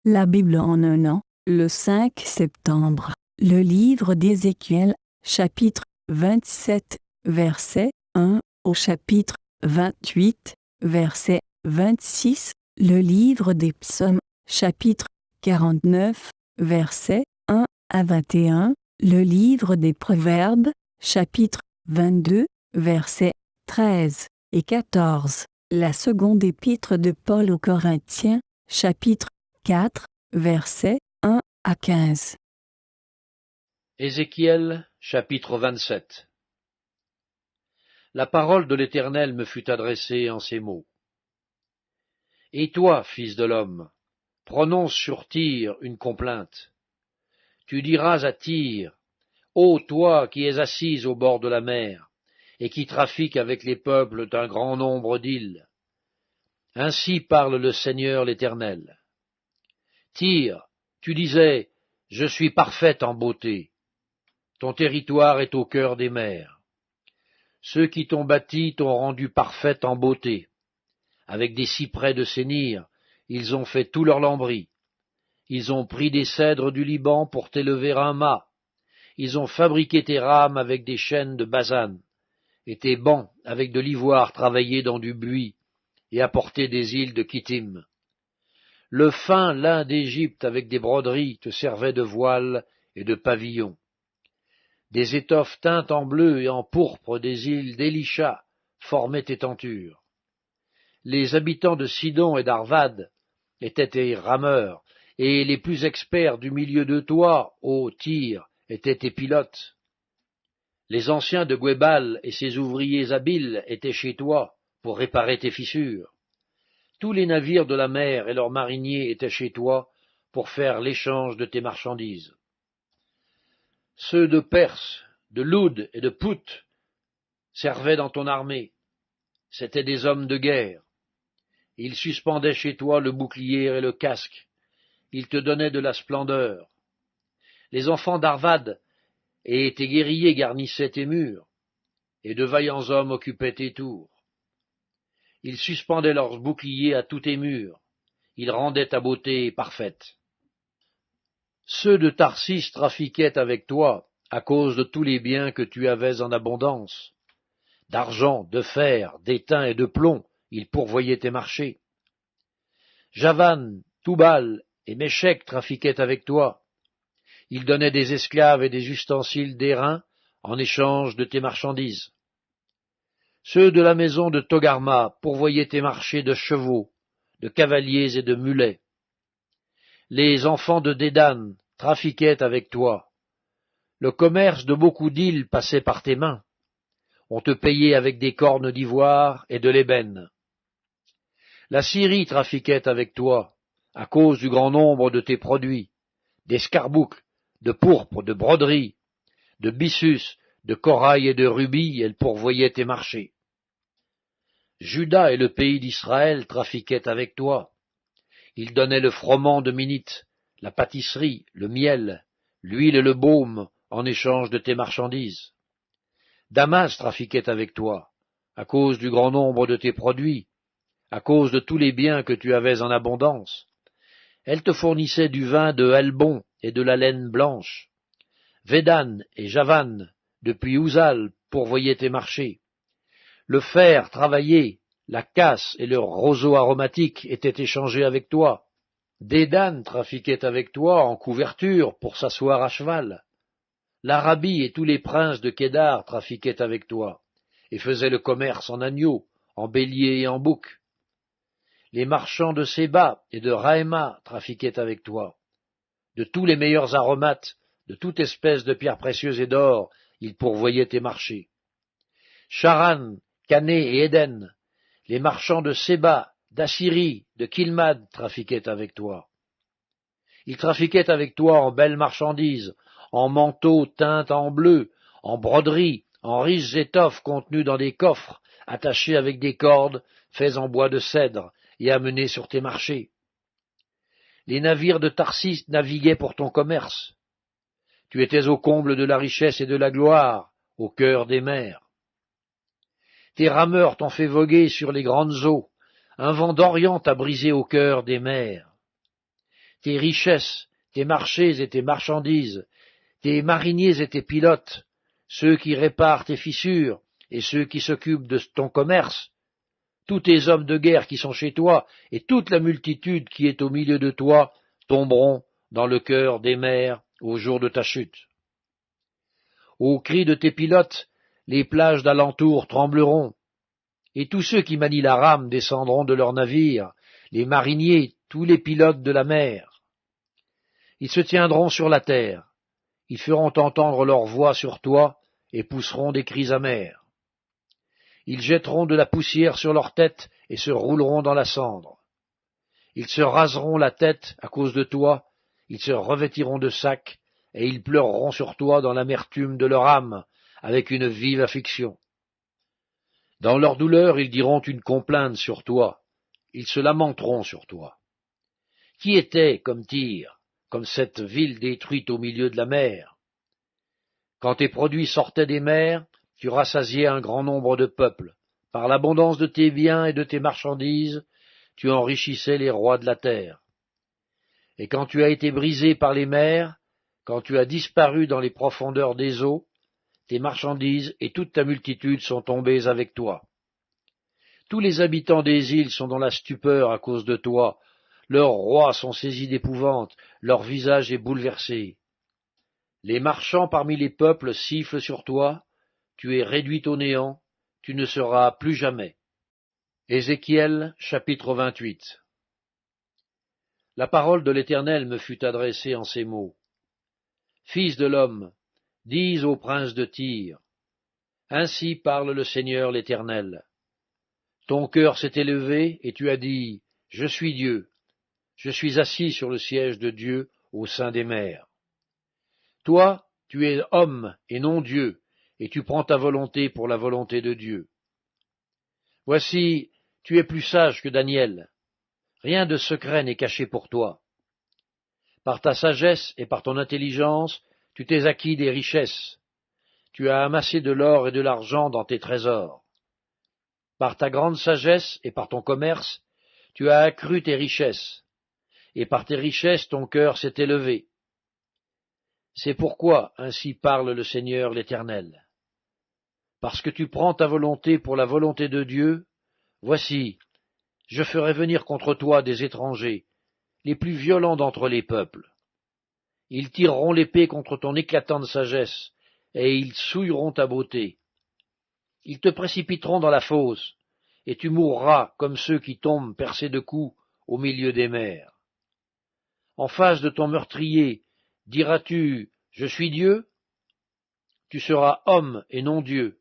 La Bible en un an, le 5 septembre. Le livre d'Ézéchiel, chapitre 27, verset 1 au chapitre 28, verset 26. Le livre des psaumes, chapitre 49, verset 1 à 21. Le livre des proverbes, chapitre 22, versets 13 et 14. La seconde épître de Paul aux Corinthiens, chapitre 4, versets 1 à 15. Ézéchiel, chapitre 27. La parole de l'Éternel me fut adressée en ces mots. Et toi, fils de l'homme, prononce sur Tyr une complainte. Tu diras à Tyr, ô toi qui es assise au bord de la mer, et qui trafiques avec les peuples d'un grand nombre d'îles. Ainsi parle le Seigneur l'Éternel. Tyr, tu disais, je suis parfaite en beauté. Ton territoire est au cœur des mers. Ceux qui t'ont bâti t'ont rendu parfaite en beauté. Avec des cyprès de Sénir, ils ont fait tout leur lambris. Ils ont pris des cèdres du Liban pour t'élever un mât. Ils ont fabriqué tes rames avec des chênes de Basan, et tes bancs avec de l'ivoire travaillé dans du buis, et apporté des îles de Kittim. Le fin lin d'Égypte avec des broderies te servait de voile et de pavillon. Des étoffes teintes en bleu et en pourpre des îles d'Élisha formaient tes tentures. Les habitants de Sidon et d'Arvad étaient tes rameurs, et les plus experts du milieu de toi, ô Tyr, étaient tes pilotes. Les anciens de Guébal et ses ouvriers habiles étaient chez toi pour réparer tes fissures. Tous les navires de la mer et leurs mariniers étaient chez toi pour faire l'échange de tes marchandises. Ceux de Perse, de Loud et de Pout servaient dans ton armée. C'étaient des hommes de guerre. Ils suspendaient chez toi le bouclier et le casque. Ils te donnaient de la splendeur. Les enfants d'Arvad et tes guerriers garnissaient tes murs, et de vaillants hommes occupaient tes tours. Ils suspendaient leurs boucliers à tous tes murs. Ils rendaient ta beauté parfaite. Ceux de Tarsis trafiquaient avec toi à cause de tous les biens que tu avais en abondance. D'argent, de fer, d'étain et de plomb, ils pourvoyaient tes marchés. Javan, Toubal et Méchec trafiquaient avec toi. Ils donnaient des esclaves et des ustensiles d'airain en échange de tes marchandises. Ceux de la maison de Togarma pourvoyaient tes marchés de chevaux, de cavaliers et de mulets. Les enfants de Dédan trafiquaient avec toi. Le commerce de beaucoup d'îles passait par tes mains. On te payait avec des cornes d'ivoire et de l'ébène. La Syrie trafiquait avec toi, à cause du grand nombre de tes produits, d'escarboucles, de pourpre, de broderies, de byssus, de corail et de rubis, elle pourvoyait tes marchés. Juda et le pays d'Israël trafiquaient avec toi. Ils donnaient le froment de Minite, la pâtisserie, le miel, l'huile et le baume en échange de tes marchandises. Damas trafiquait avec toi, à cause du grand nombre de tes produits, à cause de tous les biens que tu avais en abondance. Elle te fournissait du vin de Helbon et de la laine blanche. Védan et Javan, depuis Ouzal, pourvoyaient tes marchés. Le fer travaillé, la casse et le roseau aromatique étaient échangés avec toi. Dédan trafiquait avec toi en couverture pour s'asseoir à cheval. L'Arabie et tous les princes de Kédar trafiquaient avec toi, et faisaient le commerce en agneaux, en béliers et en boucs. Les marchands de Séba et de Raïma trafiquaient avec toi. De tous les meilleurs aromates, de toute espèce de pierres précieuses et d'or, ils pourvoyaient tes marchés. Charan, Cané et Éden, les marchands de Séba, d'Assyrie, de Kilmad trafiquaient avec toi. Ils trafiquaient avec toi en belles marchandises, en manteaux teints en bleu, en broderies, en riches étoffes contenues dans des coffres, attachés avec des cordes, faits en bois de cèdre, et amenés sur tes marchés. Les navires de Tarsis naviguaient pour ton commerce. Tu étais au comble de la richesse et de la gloire, au cœur des mers. Tes rameurs t'ont fait voguer sur les grandes eaux, un vent d'Orient t'a brisé au cœur des mers. tes richesses, tes marchés et tes marchandises, tes mariniers et tes pilotes, ceux qui réparent tes fissures et ceux qui s'occupent de ton commerce, tous tes hommes de guerre qui sont chez toi et toute la multitude qui est au milieu de toi tomberont dans le cœur des mers au jour de ta chute. Au cri de tes pilotes, les plages d'alentour trembleront, et tous ceux qui manient la rame descendront de leurs navires, les mariniers, tous les pilotes de la mer. Ils se tiendront sur la terre, ils feront entendre leur voix sur toi et pousseront des cris amers. Ils jetteront de la poussière sur leur tête et se rouleront dans la cendre. Ils se raseront la tête à cause de toi, ils se revêtiront de sacs, et ils pleureront sur toi dans l'amertume de leur âme, avec une vive affliction. Dans leur douleur, ils diront une complainte sur toi, ils se lamenteront sur toi. Qui était comme Tyr, comme cette ville détruite au milieu de la mer? Quand tes produits sortaient des mers, tu rassasiais un grand nombre de peuples. Par l'abondance de tes biens et de tes marchandises, tu enrichissais les rois de la terre. Et quand tu as été brisé par les mers, quand tu as disparu dans les profondeurs des eaux, tes marchandises et toute ta multitude sont tombées avec toi. Tous les habitants des îles sont dans la stupeur à cause de toi, leurs rois sont saisis d'épouvante, leur visage est bouleversé. Les marchands parmi les peuples sifflent sur toi, tu es réduit au néant, tu ne seras plus jamais. Ézéchiel, chapitre 28. La parole de l'Éternel me fut adressée en ces mots. Fils de l'homme, dis au prince de Tyr, ainsi parle le Seigneur l'Éternel. Ton cœur s'est élevé et tu as dit, je suis Dieu, je suis assis sur le siège de Dieu au sein des mers. Toi, tu es homme et non Dieu, et tu prends ta volonté pour la volonté de Dieu. Voici, tu es plus sage que Daniel. Rien de secret n'est caché pour toi. Par ta sagesse et par ton intelligence, tu t'es acquis des richesses. Tu as amassé de l'or et de l'argent dans tes trésors. Par ta grande sagesse et par ton commerce, tu as accru tes richesses. Et par tes richesses, ton cœur s'est élevé. C'est pourquoi ainsi parle le Seigneur l'Éternel. Parce que tu prends ta volonté pour la volonté de Dieu, voici, je ferai venir contre toi des étrangers, les plus violents d'entre les peuples. Ils tireront l'épée contre ton éclatante sagesse, et ils souilleront ta beauté. Ils te précipiteront dans la fosse, et tu mourras comme ceux qui tombent percés de coups au milieu des mers. En face de ton meurtrier, diras-tu, je suis Dieu? Tu seras homme et non Dieu,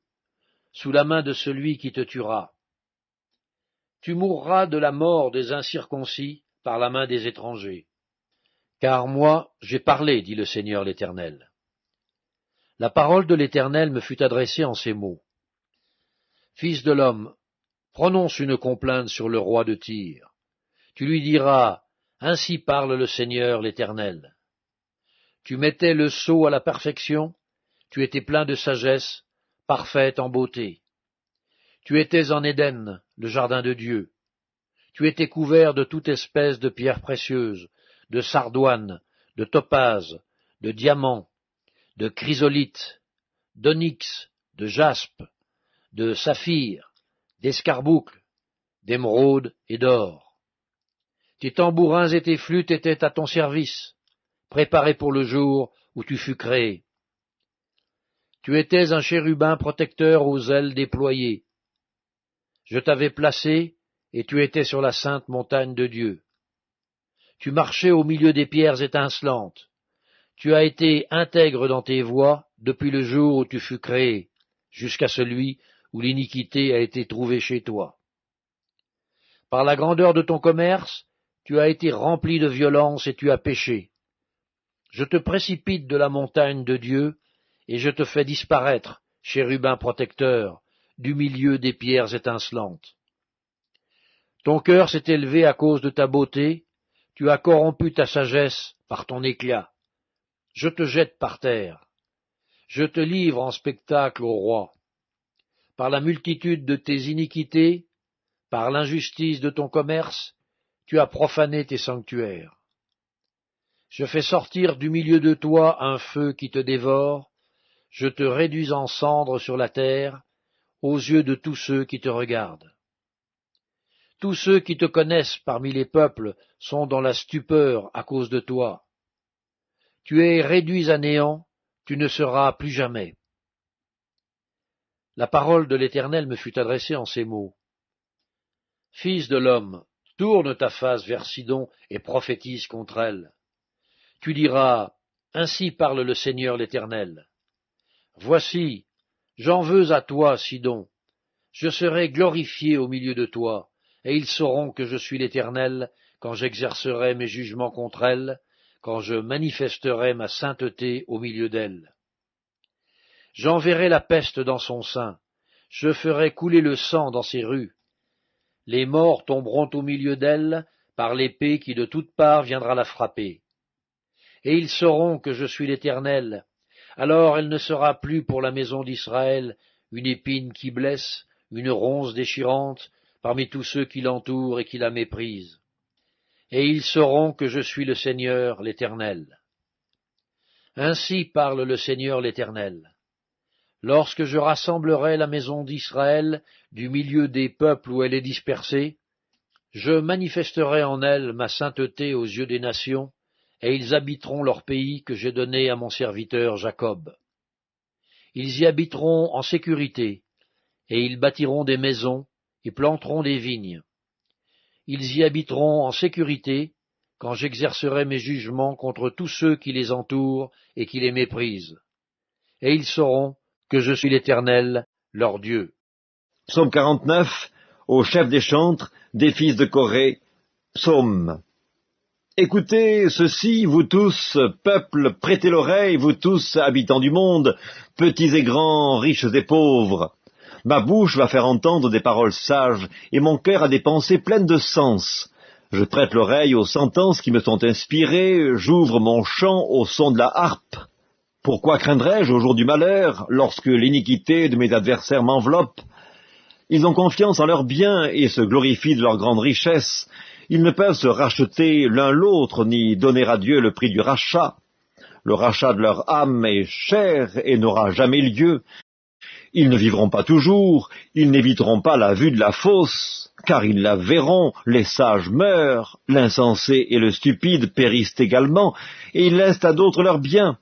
sous la main de celui qui te tuera. Tu mourras de la mort des incirconcis par la main des étrangers. Car moi, j'ai parlé, dit le Seigneur l'Éternel. La parole de l'Éternel me fut adressée en ces mots. Fils de l'homme, prononce une complainte sur le roi de Tyr. Tu lui diras, ainsi parle le Seigneur l'Éternel. Tu mettais le sceau à la perfection, tu étais plein de sagesse, parfaite en beauté. Tu étais en Éden, le jardin de Dieu. Tu étais couvert de toute espèce de pierres précieuses, de sardoine, de topaze, de diamants, de chrysolite, d'onyx, de jaspe, de saphir, d'escarboucle, d'émeraude et d'or. Tes tambourins et tes flûtes étaient à ton service, préparés pour le jour où tu fus créé. Tu étais un chérubin protecteur aux ailes déployées. Je t'avais placé, et tu étais sur la sainte montagne de Dieu. Tu marchais au milieu des pierres étincelantes. Tu as été intègre dans tes voies depuis le jour où tu fus créé, jusqu'à celui où l'iniquité a été trouvée chez toi. Par la grandeur de ton commerce, tu as été rempli de violence et tu as péché. Je te précipite de la montagne de Dieu, et je te fais disparaître, chérubin protecteur, du milieu des pierres étincelantes. Ton cœur s'est élevé à cause de ta beauté, tu as corrompu ta sagesse par ton éclat. Je te jette par terre. Je te livre en spectacle au roi. Par la multitude de tes iniquités, par l'injustice de ton commerce, tu as profané tes sanctuaires. Je fais sortir du milieu de toi un feu qui te dévore, je te réduis en cendres sur la terre, aux yeux de tous ceux qui te regardent. Tous ceux qui te connaissent parmi les peuples sont dans la stupeur à cause de toi. Tu es réduit à néant, tu ne seras plus jamais. La parole de l'Éternel me fut adressée en ces mots. Fils de l'homme, tourne ta face vers Sidon et prophétise contre elle. Tu diras, ainsi parle le Seigneur l'Éternel. Voici, j'en veux à toi, Sidon, je serai glorifié au milieu de toi, et ils sauront que je suis l'Éternel quand j'exercerai mes jugements contre elle, quand je manifesterai ma sainteté au milieu d'elle. J'enverrai la peste dans son sein, je ferai couler le sang dans ses rues. Les morts tomberont au milieu d'elle par l'épée qui de toutes parts viendra la frapper. Et ils sauront que je suis l'Éternel. Alors elle ne sera plus pour la maison d'Israël une épine qui blesse, une ronce déchirante, parmi tous ceux qui l'entourent et qui la méprisent. Et ils sauront que je suis le Seigneur l'Éternel. Ainsi parle le Seigneur l'Éternel. Lorsque je rassemblerai la maison d'Israël du milieu des peuples où elle est dispersée, je manifesterai en elle ma sainteté aux yeux des nations, et ils habiteront leur pays que j'ai donné à mon serviteur Jacob. Ils y habiteront en sécurité, et ils bâtiront des maisons, et planteront des vignes. Ils y habiteront en sécurité, quand j'exercerai mes jugements contre tous ceux qui les entourent et qui les méprisent. Et ils sauront que je suis l'Éternel, leur Dieu. Psaume 49, au chef des chantres, des fils de Corée, psaume. Écoutez ceci, vous tous, peuple, prêtez l'oreille, vous tous, habitants du monde, petits et grands, riches et pauvres. Ma bouche va faire entendre des paroles sages, et mon cœur a des pensées pleines de sens. Je prête l'oreille aux sentences qui me sont inspirées, j'ouvre mon chant au son de la harpe. Pourquoi craindrais-je au jour du malheur, lorsque l'iniquité de mes adversaires m'enveloppe? Ils ont confiance en leurs biens et se glorifient de leur grande richesse. Ils ne peuvent se racheter l'un l'autre, ni donner à Dieu le prix du rachat. Le rachat de leur âme est cher et n'aura jamais lieu. Ils ne vivront pas toujours, ils n'éviteront pas la vue de la fosse, car ils la verront, les sages meurent, l'insensé et le stupide périssent également, et ils laissent à d'autres leurs biens.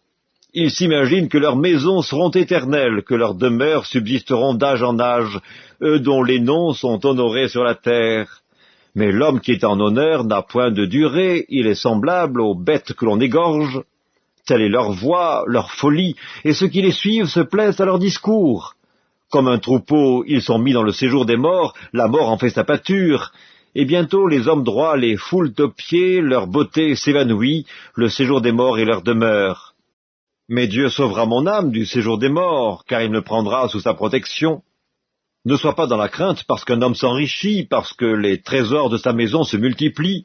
Ils s'imaginent que leurs maisons seront éternelles, que leurs demeures subsisteront d'âge en âge, eux dont les noms sont honorés sur la terre. Mais l'homme qui est en honneur n'a point de durée, il est semblable aux bêtes que l'on égorge. Telle est leur voix, leur folie, et ceux qui les suivent se plaisent à leur discours. Comme un troupeau, ils sont mis dans le séjour des morts, la mort en fait sa pâture, et bientôt les hommes droits les foulent aux pieds, leur beauté s'évanouit, le séjour des morts est leur demeure. Mais Dieu sauvera mon âme du séjour des morts, car il me prendra sous sa protection. Ne sois pas dans la crainte parce qu'un homme s'enrichit, parce que les trésors de sa maison se multiplient,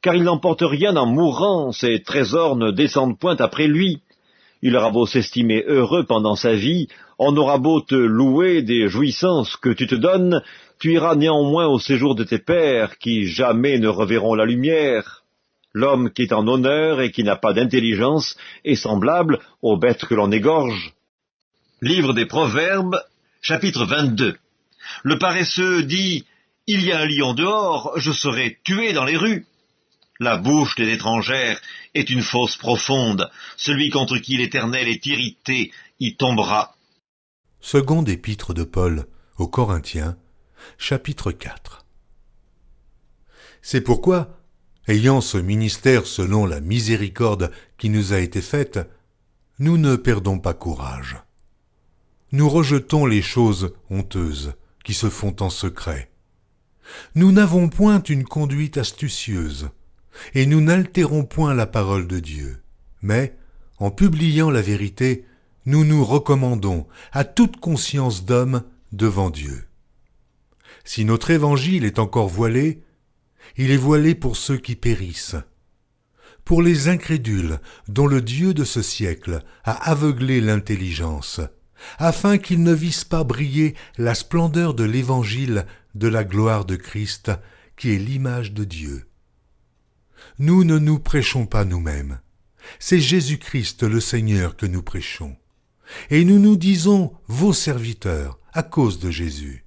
car il n'emporte rien en mourant, ses trésors ne descendent point après lui. Il aura beau s'estimer heureux pendant sa vie, on aura beau te louer des jouissances que tu te donnes, tu iras néanmoins au séjour de tes pères, qui jamais ne reverront la lumière. L'homme qui est en honneur et qui n'a pas d'intelligence est semblable aux bêtes que l'on égorge. Livre des Proverbes, chapitre 22. Le paresseux dit « Il y a un lion dehors, je serai tué dans les rues ». La bouche des étrangères est une fosse profonde. Celui contre qui l'Éternel est irrité y tombera. Seconde épître de Paul aux Corinthiens, chapitre 4. C'est pourquoi, ayant ce ministère selon la miséricorde qui nous a été faite, nous ne perdons pas courage. Nous rejetons les choses honteuses qui se font en secret. Nous n'avons point une conduite astucieuse, et nous n'altérons point la parole de Dieu, mais, en publiant la vérité, nous nous recommandons à toute conscience d'homme devant Dieu. Si notre évangile est encore voilé, il est voilé pour ceux qui périssent, pour les incrédules dont le Dieu de ce siècle a aveuglé l'intelligence, afin qu'ils ne vissent pas briller la splendeur de l'évangile de la gloire de Christ, qui est l'image de Dieu. nous ne nous prêchons pas nous-mêmes. C'est Jésus-Christ le Seigneur que nous prêchons. Et nous nous disons vos serviteurs à cause de Jésus.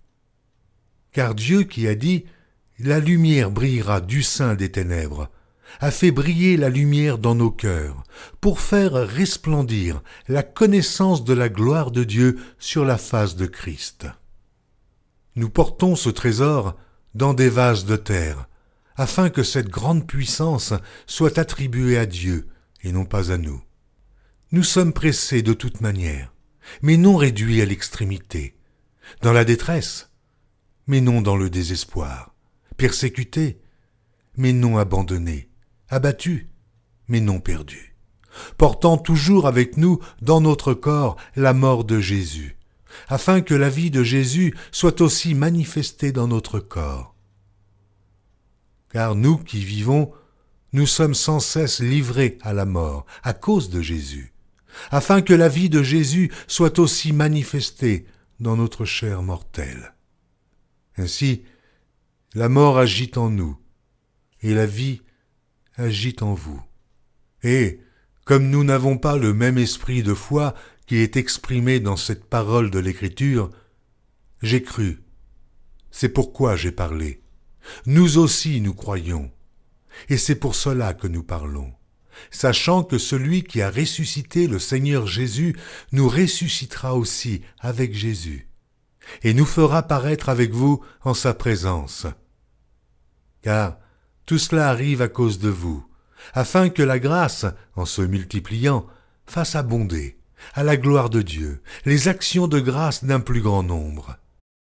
Car Dieu qui a dit « La lumière brillera du sein des ténèbres » a fait briller la lumière dans nos cœurs pour faire resplendir la connaissance de la gloire de Dieu sur la face de Christ. Nous portons ce trésor dans des vases de terre, afin que cette grande puissance soit attribuée à Dieu et non pas à nous. Nous sommes pressés de toute manière, mais non réduits à l'extrémité, dans la détresse, mais non dans le désespoir, persécutés, mais non abandonnés, abattus, mais non perdus, portant toujours avec nous dans notre corps la mort de Jésus, afin que la vie de Jésus soit aussi manifestée dans notre corps. Car nous qui vivons, nous sommes sans cesse livrés à la mort à cause de Jésus, afin que la vie de Jésus soit aussi manifestée dans notre chair mortelle. Ainsi, la mort agit en nous, et la vie agit en vous. Et, comme nous n'avons pas le même esprit de foi qui est exprimé dans cette parole de l'Écriture, j'ai cru, c'est pourquoi j'ai parlé. Nous aussi nous croyons, et c'est pour cela que nous parlons, sachant que celui qui a ressuscité le Seigneur Jésus nous ressuscitera aussi avec Jésus, et nous fera paraître avec vous en sa présence. Car tout cela arrive à cause de vous, afin que la grâce, en se multipliant, fasse abonder, à la gloire de Dieu, les actions de grâce d'un plus grand nombre.